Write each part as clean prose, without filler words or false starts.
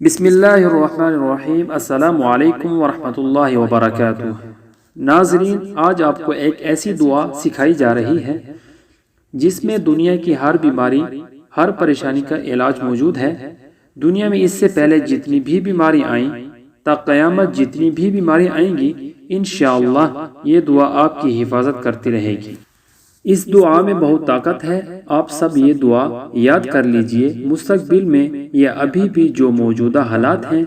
بسم اللہ الرحمن الرحیم۔ السلام علیکم ورحمۃ اللہ وبرکاتہ۔ ناظرین، آج آپ کو ایک ایسی دعا سکھائی جا رہی ہے جس میں دنیا کی ہر بیماری، ہر پریشانی کا علاج موجود ہے۔ دنیا میں اس سے پہلے جتنی بھی بیماری آئیں، تا قیامت جتنی بھی بیماری آئیں گی، انشاءاللہ یہ دعا آپ کی حفاظت کرتی رہے گی۔ اس دعا میں بہت طاقت ہے، آپ سب یہ دعا یاد کر لیجئے۔ مستقبل میں یا ابھی بھی جو موجودہ حالات ہیں،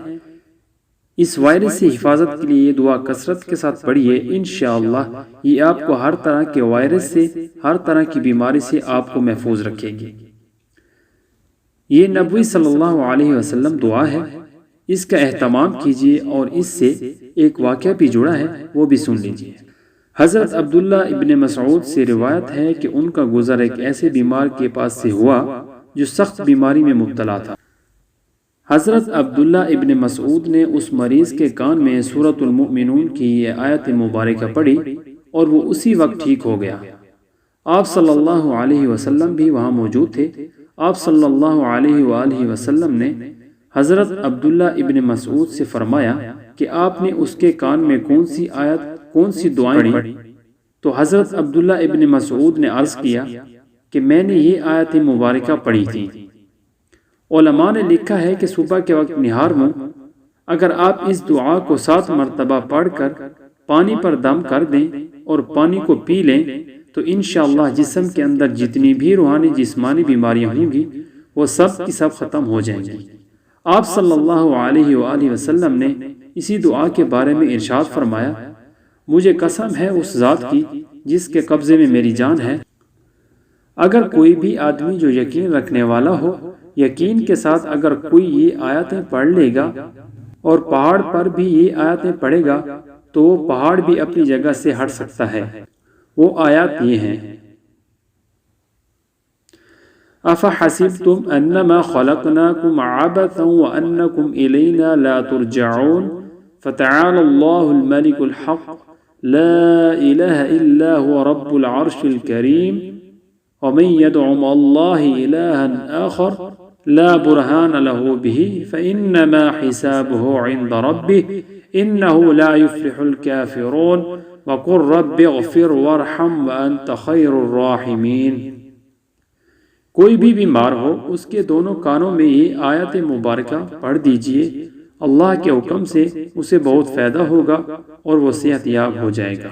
اس وائرس سے حفاظت کے لیے یہ دعا کثرت کے ساتھ پڑھیے، انشاءاللہ یہ آپ کو ہر طرح کے وائرس سے، ہر طرح کی بیماری سے آپ کو محفوظ رکھے گی۔ یہ نبی صلی اللہ علیہ وسلم دعا ہے، اس کا اہتمام کیجئے، اور اس سے ایک واقعہ بھی جڑا ہے، وہ بھی سن لیجئے۔ حضرت عبداللہ ابن مسعود سے روایت ہے کہ ان کا گزر ایک ایسے بیمار کے پاس سے ہوا جو سخت بیماری میں مبتلا تھا۔ حضرت عبداللہ ابن مسعود نے اس مریض کے کان میں سورۃ المؤمنون کی یہ آیت مبارکہ پڑھی اور وہ اسی وقت ٹھیک ہو گیا۔ آپ صلی اللہ علیہ وسلم بھی وہاں موجود تھے۔ آپ صلی اللہ علیہ وآلہ وسلم نے حضرت عبداللہ ابن مسعود سے فرمایا کہ آپ نے اس کے کان میں کون سی آیت، کون سی دعائیں پڑھی؟ تو حضرت عبداللہ ابن مسعود نے عرض کیا کہ میں نے یہ آیت مبارکہ پڑھی تھی۔ علماء نے لکھا ہے کہ صبح کے وقت نہار میں اگر آپ اس دعا کو 7 مرتبہ پڑھ کر پانی پر دم کر دیں اور پانی کو پی لیں تو انشاءاللہ جسم کے اندر جتنی بھی روحانی جسمانی بیماریاں ہوں گی وہ سب کی سب ختم ہو جائیں گی۔ آپ صلی اللہ علیہ وآلہ وسلم نے اسی دعا کے بارے میں ارشاد فرمایا، مجھے قسم ہے اس ذات کی جس کے قبضے میں میری جان ہے، اگر کوئی بھی آدمی جو یقین رکھنے والا ہو، یقین کے ساتھ اگر کوئی یہ آیتیں پڑھ لے گا اور پہاڑ پر بھی یہ آیتیں پڑھے گا تو وہ پہاڑ بھی اپنی جگہ سے ہٹ سکتا ہے۔ وہ آیات یہ ہیں، أَفَحَسِبْتُمْ أَنَّمَا خَلَقْنَاكُمْ عَبَثًا وَأَنَّكُمْ إِلَيْنَا لَا تُرْجَعُونَ فَتَعَالَى اللَّهُ الْمَلِكُ الْحَقُّ لا إله إلا هو رب العرش الكريم ومن يدع مع الله إلها آخر لا برهان له به فإنما حسابه عند ربه إنه لا يفلح الكافرون وقل رب اغفر وارحم وأنت خير الراحمين۔ کوئی بھی بیمار ہو اس کے دونوں کانوں میں یہ آیت مبارکہ پڑھ دیجئے، اللہ کے حکم سے اسے بہت فائدہ ہوگا اور وہ صحت یاب ہو جائے گا۔